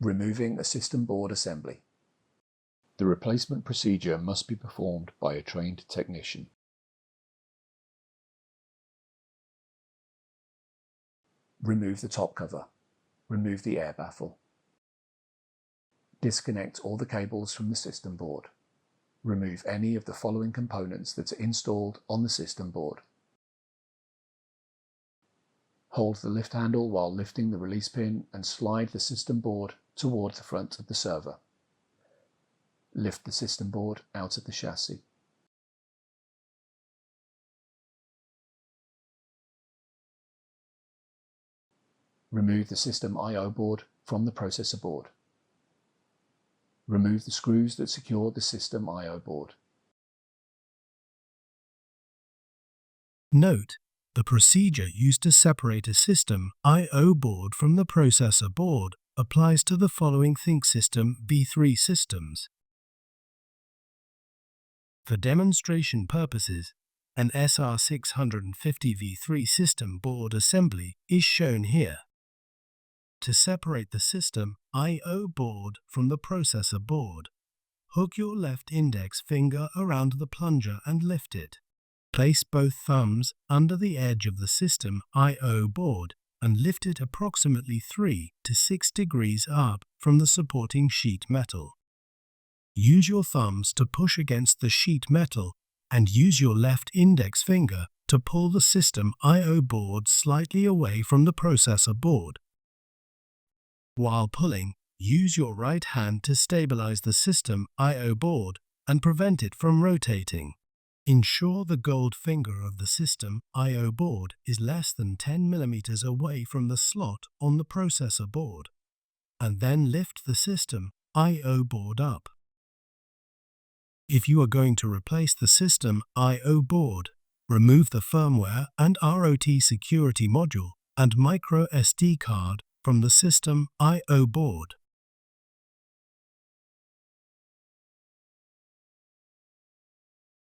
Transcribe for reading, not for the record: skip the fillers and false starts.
Removing a system board assembly. The replacement procedure must be performed by a trained technician. Remove the top cover. Remove the air baffle. Disconnect all the cables from the system board. Remove any of the following components that are installed on the system board. Hold the lift handle while lifting the release pin and slide the system board toward the front of the server. Lift the system board out of the chassis. Remove the system I/O board from the processor board. Remove the screws that secure the system I/O board. Note: the procedure used to separate a system I/O board from the processor board applies to the following ThinkSystem V3 systems. For demonstration purposes, an SR665 V3 system board assembly is shown here. To separate the system I/O board from the processor board, hook your left index finger around the plunger and lift it. Place both thumbs under the edge of the system I/O board and lift it approximately 3 to 6 degrees up from the supporting sheet metal. Use your thumbs to push against the sheet metal and use your left index finger to pull the system I/O board slightly away from the processor board. While pulling, use your right hand to stabilize the system I/O board and prevent it from rotating. Ensure the gold finger of the system I/O board is less than 10 mm away from the slot on the processor board, and then lift the system I/O board up. If you are going to replace the system I/O board, remove the firmware and ROT security module and micro SD card from the system I/O board.